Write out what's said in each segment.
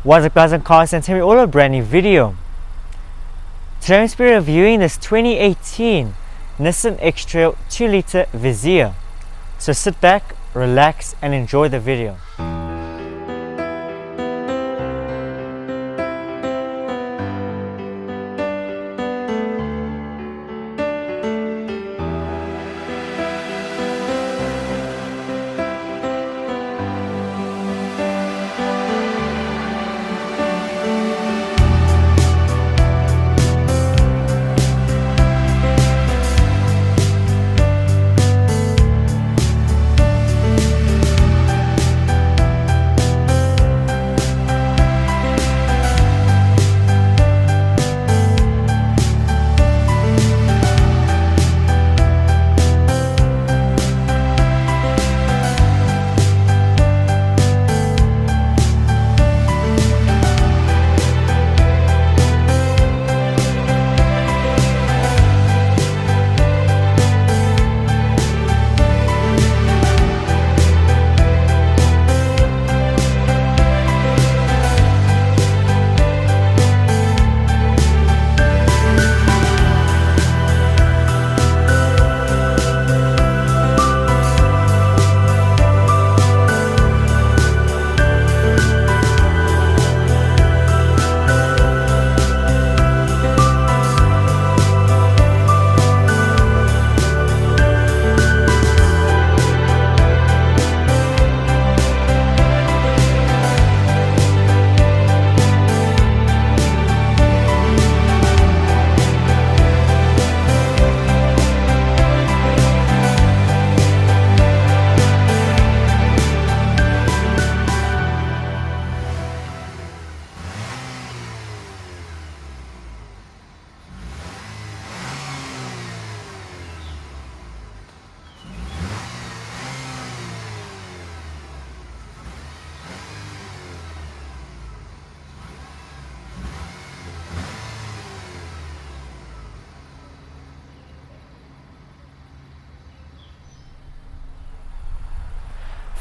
What's up guys, I'm Carlos and tell me all a brand new video. Today I'm going to be reviewing this 2018 Nissan X-Trail 2-litre Visia. So sit back, relax and enjoy the video.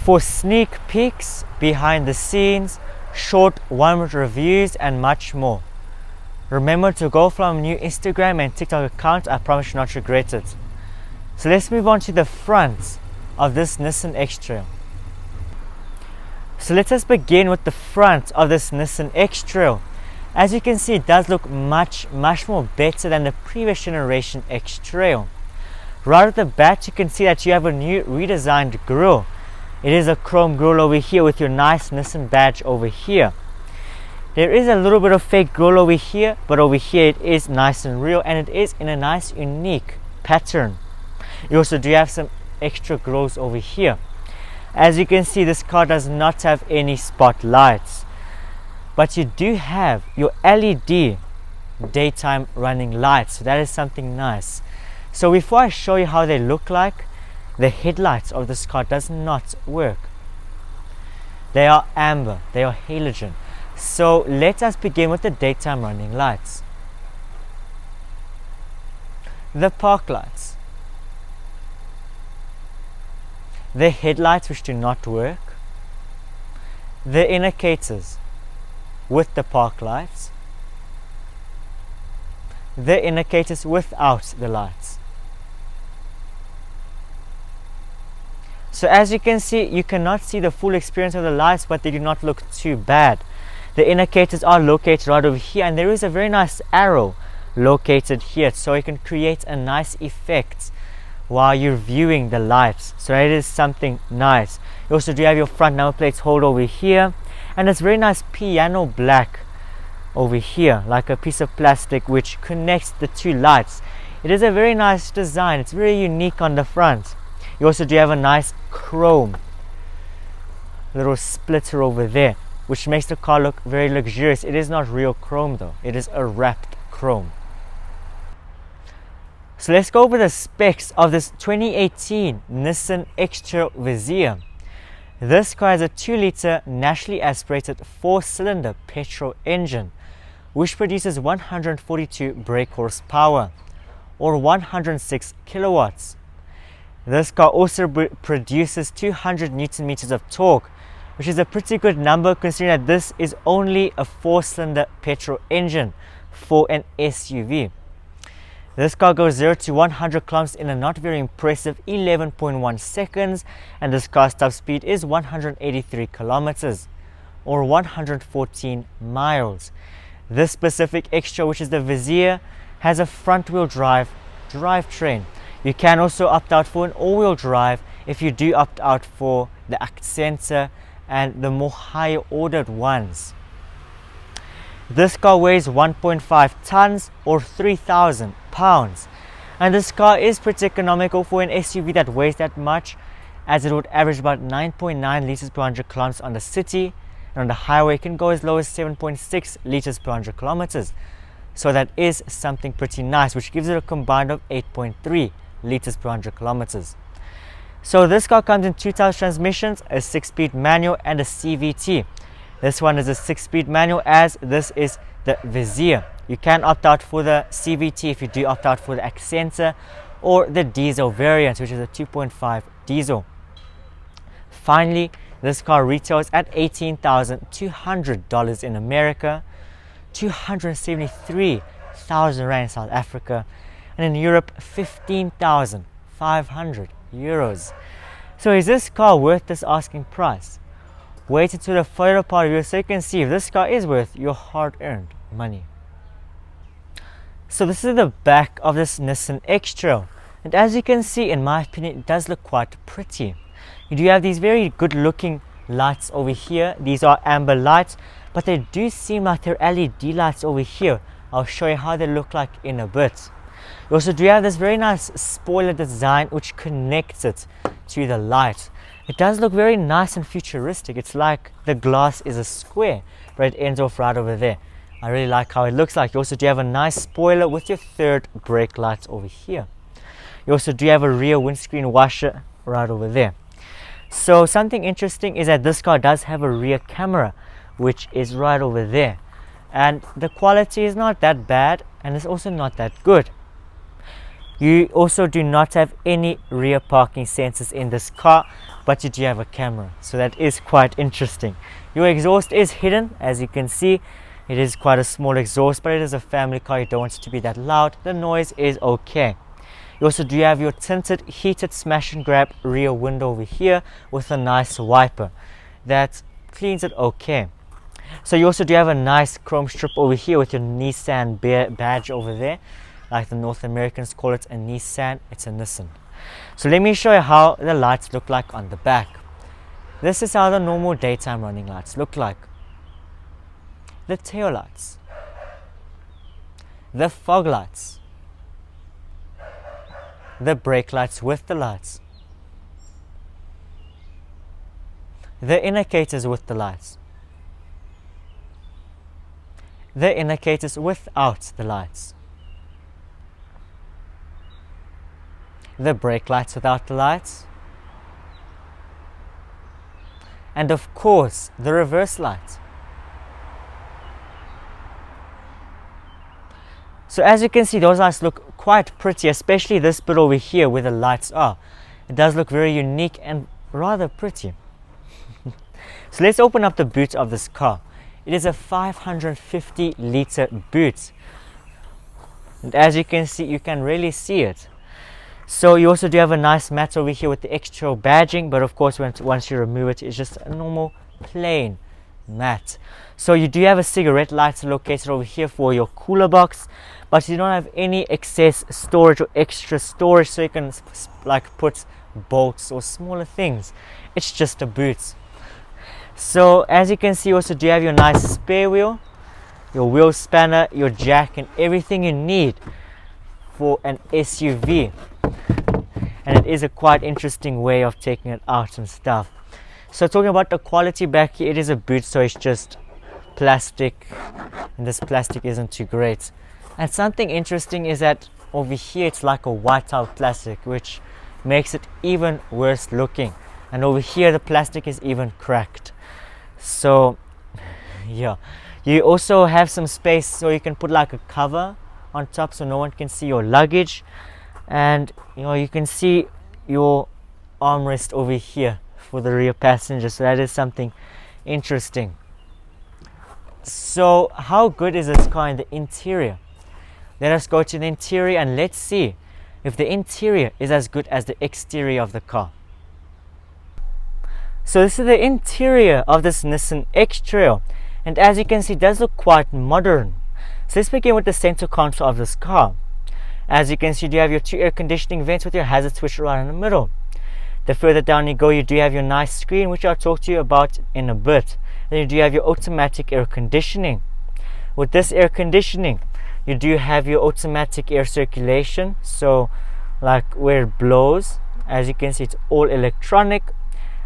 For sneak peeks, behind the scenes, short 1-minute reviews and much more. Remember to go follow my new Instagram and TikTok account, I promise you'll not regret it. So let's move on to the front of this Nissan X-Trail. So let us begin with the front of this Nissan X-Trail. As you can see, it does look much more better than the previous generation X-Trail. Right at the back you can see that you have a new redesigned grille. It is a chrome grille over here with your nice Nissan badge over here. There is a little bit of fake grille over here, but over here it is nice and real and it is in a nice unique pattern. You also do have some extra grills over here. As you can see, this car does not have any spotlights, but you do have your LED daytime running lights, so that is something nice. So before I show you how they look like, the headlights of this car does not work. They are amber, they are halogen. So let us begin with the daytime running lights. The park lights. The headlights which do not work. The indicators with the park lights. The indicators without the lights. So as you can see, you cannot see the full experience of the lights, but they do not look too bad. The indicators are located right over here and there is a very nice arrow located here, so you can create a nice effect while you're viewing the lights. So it is something nice. You also do have your front number plates hold over here, and it's very nice piano black over here, like a piece of plastic which connects the two lights. It is a very nice design. It's very unique on the front. You also do have a nice chrome little splitter over there, which makes the car look very luxurious. It is not real chrome though, it is a wrapped chrome. So let's go over the specs of this 2018 Nissan X-Trail Visia. This car has a 2-litre naturally aspirated 4-cylinder petrol engine, which produces 142 brake horsepower or 106 kilowatts. This car also produces 200 Newton meters of torque, which is a pretty good number considering that this is only a 4-cylinder petrol engine for an SUV. This car goes 0 to 100 kilometers in a not very impressive 11.1 seconds, and this car's top speed is 183 kilometers or 114 miles. This specific extra, which is the Visia, has a front-wheel drive drivetrain. You can also opt out for an all-wheel drive if you do opt out for the Accenter and the more higher ordered ones. This car weighs 1.5 tons or 3,000 pounds, and this car is pretty economical for an SUV that weighs that much, as it would average about 9.9 liters per 100 kilometers on the city, and on the highway it can go as low as 7.6 liters per 100 kilometers. So that is something pretty nice, which gives it a combined of 8.3 liters per 100 kilometers. So this car comes in 2 types of transmissions, a 6-speed manual and a CVT. This one is a 6-speed manual, as this is the Visia. You can opt out for the CVT if you do opt out for the Accenter or the diesel variant, which is a 2.5 diesel. Finally, this car retails at $18,200 in America, 273,000 rand in South Africa, and in Europe 15,500 euros. So is this car worth this asking price? Wait until the photo part of you so you can see if this car is worth your hard-earned money. So this is the back of this Nissan X-Trail, and as you can see, in my opinion, it does look quite pretty. You do have these very good looking lights over here. These are amber lights, but they do seem like they're LED lights over here. I'll show you how they look like in a bit. You also do have this very nice spoiler design which connects it to the light. It does look very nice and futuristic. It's like the glass is a square, but it ends off right over there. I really like how it looks like. You also do have a nice spoiler with your third brake light over here. You also do have a rear windscreen washer right over there. So something interesting is that this car does have a rear camera, which is right over there, and the quality is not that bad, and it's also not that good. You also do not have any rear parking sensors in this car, but you do have a camera, so that is quite interesting. Your exhaust is hidden, as you can see. It is quite a small exhaust, but it is a family car. You don't want it to be that loud. The noise is okay. You also do have your tinted, heated smash and grab rear window over here with a nice wiper that cleans it okay. So you also do have a nice chrome strip over here with your Nissan badge over there. Like the North Americans call it a Nissan, it's a Nissan. So let me show you how the lights look like on the back. This is how the normal daytime running lights look like. The tail lights, the fog lights, the brake lights with the lights, the indicators with the lights, the indicators without the lights, the brake lights without the lights, and of course the reverse lights. So as you can see, those lights look quite pretty, especially this bit over here where the lights are. It does look very unique and rather pretty. So let's open up the boot of this car. It is a 550 liter boot, and as you can see, you can really see it. So you also do have a nice mat over here with the extra badging, but of course once you remove it, it's just a normal plain mat. So you do have a cigarette lighter located over here for your cooler box, but you don't have any excess storage or extra storage, so you can like put bolts or smaller things. It's just a boot. So as you can see, you also do have your nice spare wheel, your wheel spanner, your jack, and everything you need for an SUV. And it is a quite interesting way of taking it out and stuff. So talking about the quality back here, it is a boot, so it's just plastic, and this plastic isn't too great. And something interesting is that over here it's like a white-out plastic, which makes it even worse looking. And over here the plastic is even cracked. So yeah, you also have some space so you can put like a cover on top so no one can see your luggage. And you know, you can see your armrest over here for the rear passenger, so that is something interesting. So how good is this car in the interior? Let us go to the interior and let's see if the interior is as good as the exterior of the car. So this is the interior of this Nissan X-Trail, and as you can see, it does look quite modern. So let's begin with the center console of this car. As you can see, you do have your 2 air conditioning vents with your hazard switch right in the middle. The further down you go, you do have your nice screen, which I'll talk to you about in a bit. Then you do have your automatic air conditioning. With this air conditioning, you do have your automatic air circulation, so like where it blows. As you can see, it's all electronic.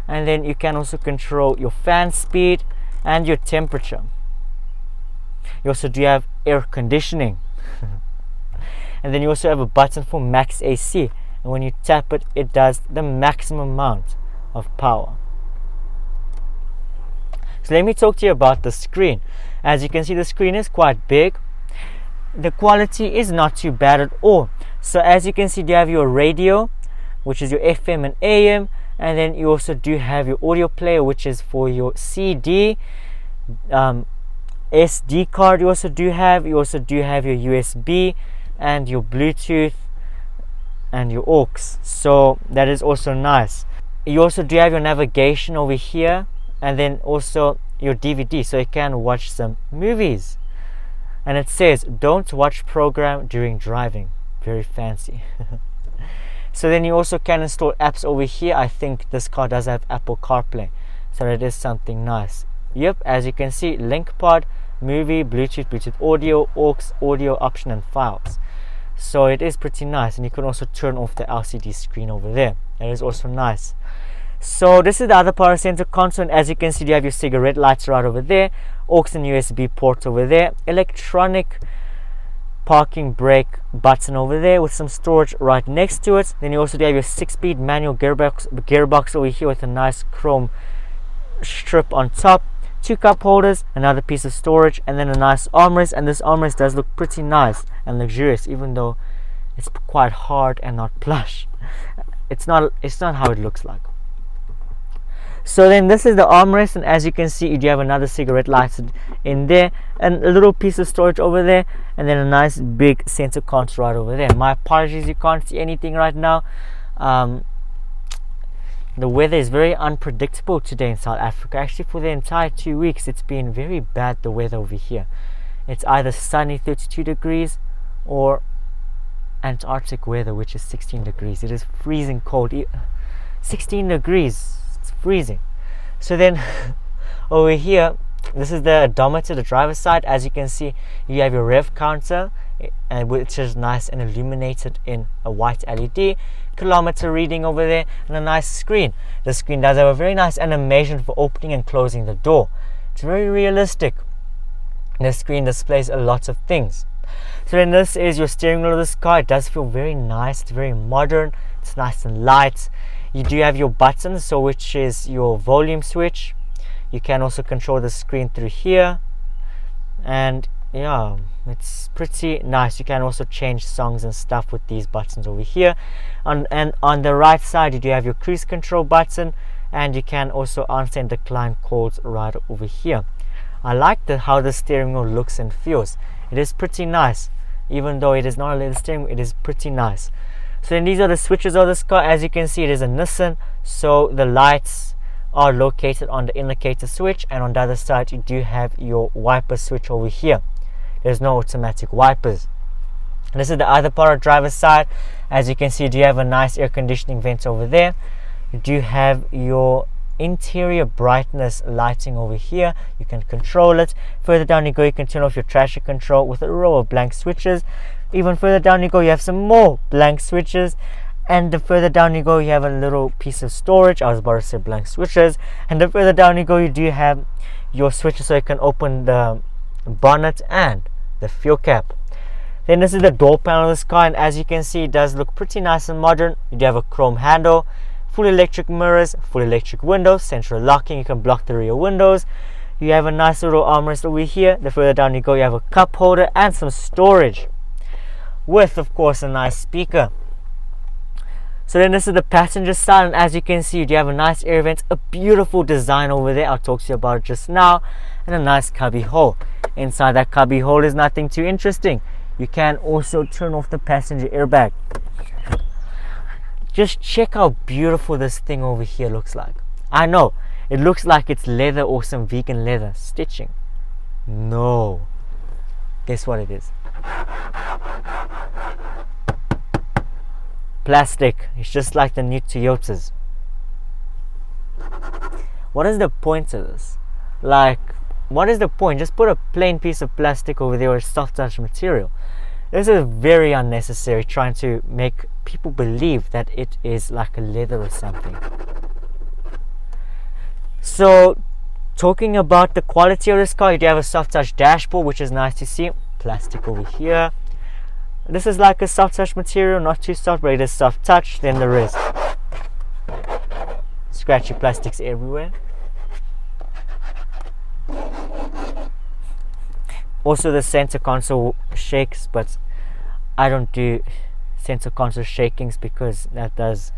And then you can also control your fan speed and your temperature. You also do have air conditioning. And then you also have a button for max AC, and when you tap it, it does the maximum amount of power. So let me talk to you about the screen. As you can see, the screen is quite big. The quality is not too bad at all. So as you can see, you have your radio, which is your FM and AM, and then you also do have your audio player, which is for your CD, SD card. You also do have your USB and your Bluetooth and your aux, so that is also nice. You also do have your navigation over here, and then also your DVD, so you can watch some movies. And it says don't watch program during driving. Very fancy. So then you also can install apps over here. I think this car does have Apple CarPlay, so that is something nice. Yep, as you can see, link pod, movie, Bluetooth audio, aux, audio option, and files. So it is pretty nice, and you can also turn off the LCD screen over there. That is also nice. So this is the other power center console, and as you can see, you have your cigarette lights right over there, aux and USB ports over there, electronic parking brake button over there with some storage right next to it. Then you also do have your 6-speed manual gearbox over here with a nice chrome strip on top, 2 cup holders, another piece of storage, and then a nice armrest. And this armrest does look pretty nice and luxurious, even though it's quite hard and not plush. It's not how it looks like. So then this is the armrest, and as you can see, you do have another cigarette lighter in there, and a little piece of storage over there, and then a nice big center console right over there. My apologies, you can't see anything right now. The weather is very unpredictable today in South Africa. Actually, for the entire 2 weeks, it's been very bad, the weather over here. It's either sunny 32 degrees or Antarctic weather, which is 16 degrees. It is freezing cold. 16 degrees, it's freezing. So then over here, this is the odometer, the driver's side. As you can see, you have your rev counter, and which is nice and illuminated in a white LED, kilometer reading over there, and a nice screen. The screen does have a very nice animation for opening and closing the door. It's very realistic. The screen displays a lot of things. So then this is your steering wheel of this car. It does feel very nice. It's very modern. It's nice and light. You do have your buttons, so which is your volume switch. You can also control the screen through here, and yeah, it's pretty nice. You can also change songs and stuff with these buttons over here. And on the right side, you do have your cruise control button, and you can also answer and decline calls right over here. I like how the steering wheel looks and feels. It is pretty nice. Even though it is not a leather steering wheel, it is pretty nice. So then these are the switches of this car. As you can see, it is a Nissan, so the lights are located on the indicator switch, and on the other side you do have your wiper switch over here. There's no automatic wipers. And this is the other part of the driver's side. As you can see, you do have a nice air conditioning vent over there. You do have your interior brightness lighting over here. You can control it. Further down you go, you can turn off your traction control with a row of blank switches. Even further down you go, you have some more blank switches, and the further down you go, you have a little piece of storage. I was about to say blank switches. And the further down you go, you do have your switches, so you can open the bonnet and the fuel cap. Then this is the door panel of this car, and as you can see, it does look pretty nice and modern. You do have a chrome handle, full electric mirrors, full electric windows, central locking. You can block the rear windows. You have a nice little armrest over here. The further down you go, you have a cup holder and some storage, with of course a nice speaker. So then this is the passenger side, and as you can see, you do have a nice air vent, a beautiful design over there, I'll talk to you about it just now, and a nice cubby hole. Inside that cubby hole is nothing too interesting. You can also turn off the passenger airbag. Just check how beautiful this thing over here looks like. I know, it looks like it's leather or some vegan leather stitching. No. Guess what it is? Plastic. It's just like the new Toyotas. What is the point of this? Like, what is the point? Just put a plain piece of plastic over there or soft touch material. This is very unnecessary, trying to make people believe that it is like a leather or something. So, talking about the quality of this car, you do have a soft touch dashboard, which is nice to see. Plastic over here. This is like a soft touch material, not too soft, but it is soft touch. Then the rest, scratchy plastics everywhere. Also the center console shakes, but I don't do center console shakings because that does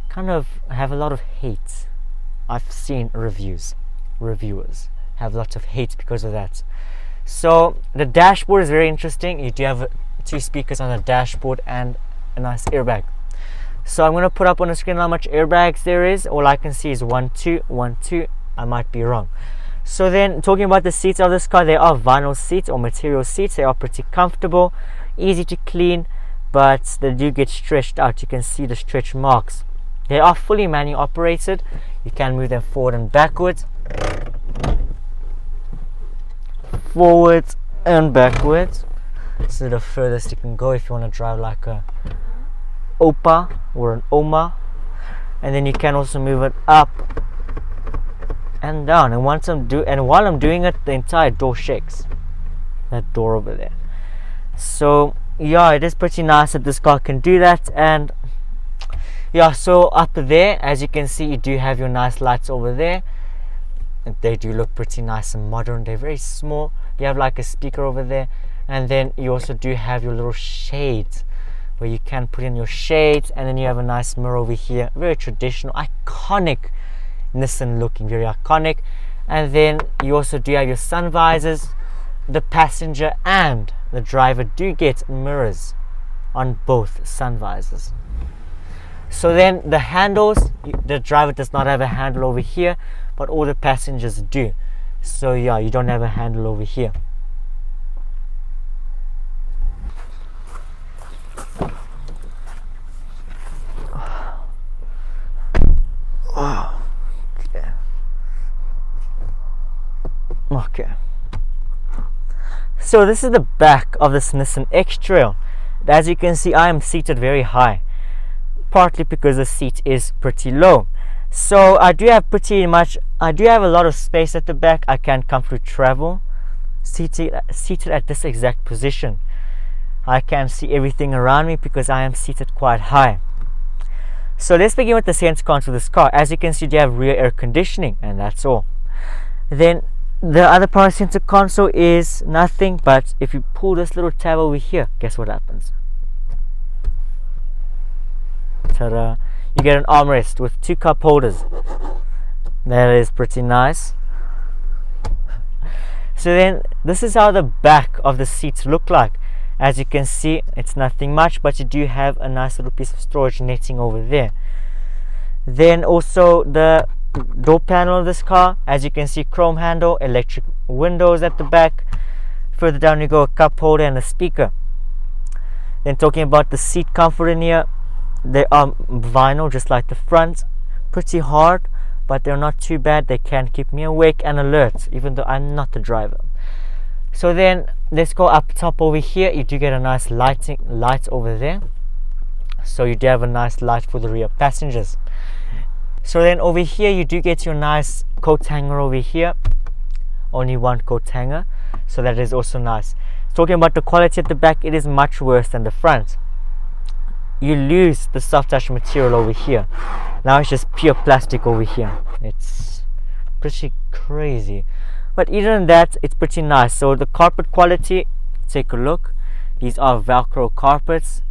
kind of have a lot of hate. I've seen reviewers have lots of hate because of that. So the dashboard is very interesting. You do have 2 speakers on the dashboard and a nice airbag. So I'm going to put up on the screen how much airbags there is. All I can see is 1, 2, 1, 2. I might be wrong. So then, talking about the seats of this car, they are vinyl seats or material seats. They are pretty comfortable, easy to clean, but they do get stretched out. You can see the stretch marks. They are fully manual operated. You can move them forward and backwards. Forwards and backwards. This is the furthest you can go if you want to drive like a Opa or an Oma. And then you can also move it up and down. And while I'm doing it, the entire door shakes. That door over there. So yeah, it is pretty nice that this car can do that. And yeah, so up there, as you can see, you do have your nice lights over there. And they do look pretty nice and modern. They're very small. You have like a speaker over there. And then you also do have your little shades where you can put in your shades. And then you have a nice mirror over here. Very traditional, iconic Nissan looking, very iconic. And then you also do have your sun visors. The passenger and the driver do get mirrors on both sun visors. So then the handles, the driver does not have a handle over here, but all the passengers do. So yeah, you don't have a handle over here. Okay. So this is the back of this Nissan X-Trail. As you can see, I am seated very high, partly because the seat is pretty low. So I do have a lot of space at the back. I can comfortably travel seated at this exact position. I can see everything around me because I am seated quite high. So let's begin with the center console of this car. As you can see, you have rear air conditioning, and that's all. Then the other part of the center console is nothing, but if you pull this little tab over here, guess what happens? Ta-da! You get an armrest with 2 cup holders. That is pretty nice. So then this is how the back of the seats look like. As you can see, it's nothing much, but you do have a nice little piece of storage netting over there. Then also the door panel of this car, as you can see, chrome handle, electric windows at the back. Further down you go, a cup holder and a speaker. Then talking about the seat comfort in here, they are vinyl just like the front, pretty hard, but they're not too bad. They can keep me awake and alert even though I'm not the driver. So then let's go up top over here. You do get a nice light over there, so you do have a nice light for the rear passengers. So then over here you do get your nice coat hanger over here. Only one coat hanger, so that is also nice. Talking about the quality at the back, it is much worse than the front. You lose the soft touch material over here. Now it's just pure plastic over here. It's pretty crazy, but even that, it's pretty nice. So the carpet quality, take a look. These are Velcro carpets.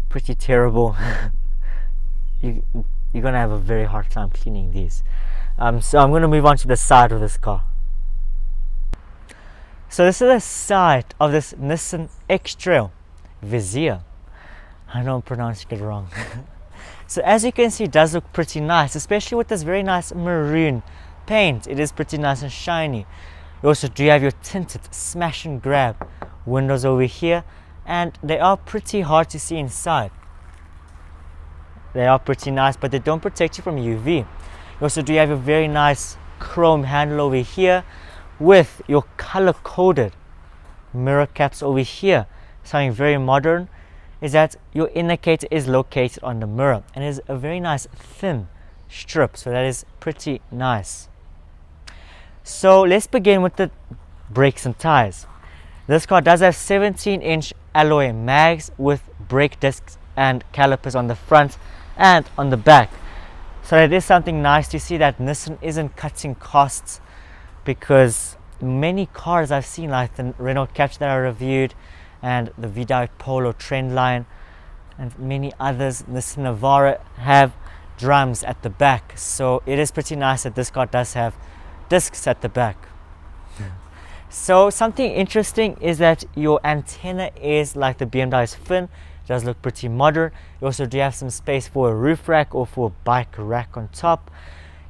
Pretty terrible. you're gonna have a very hard time cleaning these. So I'm gonna move on to the side of this car. So this is the side of this Nissan X-Trail Visia. I know I'm pronouncing it wrong. So as you can see, it does look pretty nice, especially with this very nice maroon paint. It is pretty nice and shiny. You also do have your tinted smash and grab windows over here, and they are pretty hard to see inside. They are pretty nice, but they don't protect you from UV. You also do have a very nice chrome handle over here with your color-coded mirror caps over here. Something very modern is that your indicator is located on the mirror, and it is a very nice thin strip, so that is pretty nice. So let's begin with the brakes and tires. This car does have 17-inch alloy mags with brake discs and calipers on the front and on the back. So it is something nice to see that Nissan isn't cutting costs, because many cars I've seen, like the Renault Captur that I reviewed and the VW Polo Trendline and many others, Nissan Navara, have drums at the back. So it is pretty nice that this car does have discs at the back. So something interesting is that your antenna is like the BMW's fin. It does look pretty modern. You also do have some space for a roof rack or for a bike rack on top.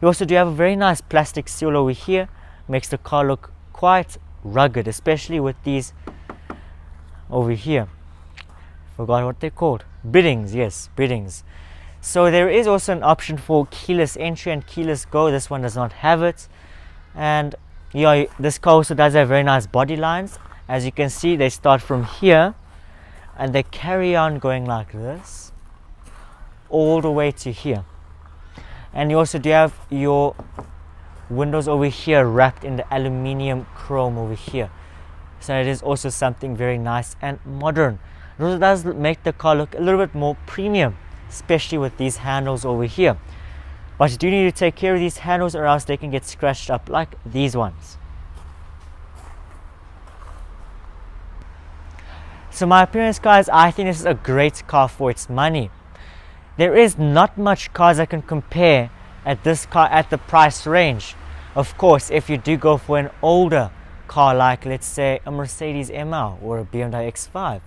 You also do have a very nice plastic seal over here. Makes the car look quite rugged, especially with these over here. Forgot what they're called. Biddings, yes, biddings. So there is also an option for keyless entry and keyless go. This one does not have it. And yeah, this car also does have very nice body lines. As you can see, they start from here and they carry on going like this all the way to here. And you also do have your windows over here wrapped in the aluminium chrome over here. So it is also something very nice and modern. It also does make the car look a little bit more premium, especially with these handles over here. But you do need to take care of these handles, or else they can get scratched up like these ones. So my appearance, guys, I think this is a great car for its money. There is not much cars I can compare at this car at the price range. Of course, if you do go for an older car, like let's say a Mercedes ML or a BMW X5,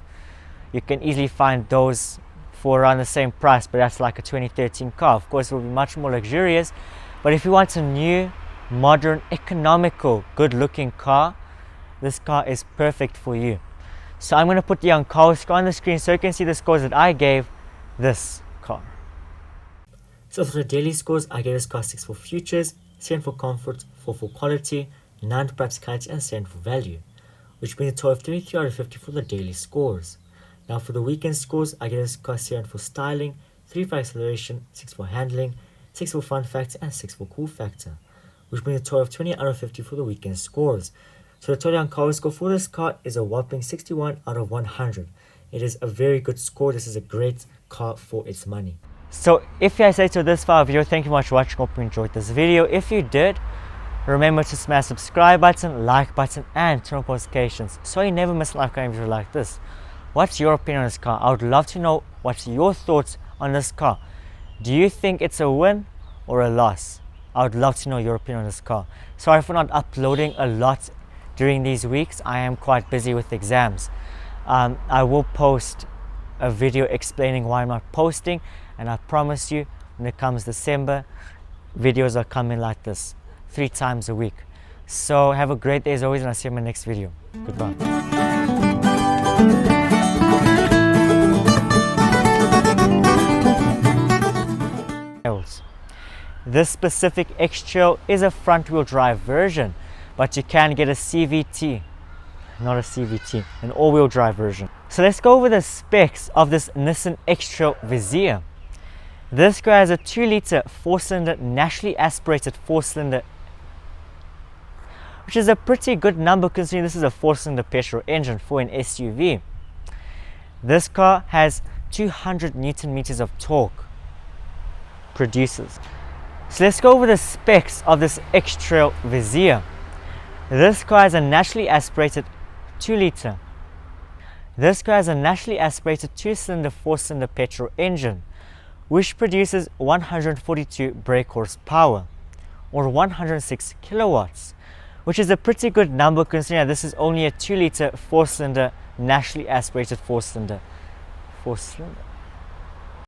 you can easily find those for around the same price, but that's like a 2013 car. Of course, it will be much more luxurious, but if you want a new, modern, economical, good looking car, this car is perfect for you. So I'm going to put the Young Car Wiz score on the screen so you can see the scores that I gave this car. So for the daily scores, I gave this car 6 for features, 7 for comfort, 4 for quality, 9 for practicality, and 7 for value, which brings a total of 23 out of 50 for the daily scores. Now for the weekend scores, I gave this car 7 for styling, 3 for acceleration, 6 for handling, 6 for fun factor, and 6 for cool factor, which brings a total of 20 out of 50 for the weekend scores. So the total Young Car Wiz score for this car is a whopping 61 out of 100. It is a very good score. This is a great car for its money. So if you guys stayed to this far video, thank you much for watching. Hope you enjoyed this video. If you did, remember to smash the subscribe button, like button, and turn on notifications so you never miss a live video like this. What's your opinion on this car? I would love to know what's your thoughts on this car. Do you think it's a win or a loss? I would love to know your opinion on this car. Sorry for not uploading a lot during these weeks. I am quite busy with exams. I will post a video explaining why I'm not posting, and I promise you, when it comes December, videos are coming like this 3 times a week. So have a great day as always, and I'll see you in my next video. Goodbye. This specific X-Trail is a front-wheel drive version, but you can get a CVT, not a CVT, an all-wheel drive version. So let's go over the specs of this Nissan X-Trail Visia. This car has a 2-litre 4-cylinder naturally aspirated 4-cylinder, which is a pretty good number considering this is a 4-cylinder petrol engine for an SUV. This car has 200 Newton meters of torque produces. So let's go over the specs of this X-Trail Visia. This car has a naturally aspirated 2-litre. This car has a naturally aspirated 2-cylinder 4-cylinder petrol engine which produces 142 brake horsepower or 106 kilowatts, which is a pretty good number considering that this is only a 2-litre 4-cylinder naturally aspirated 4-cylinder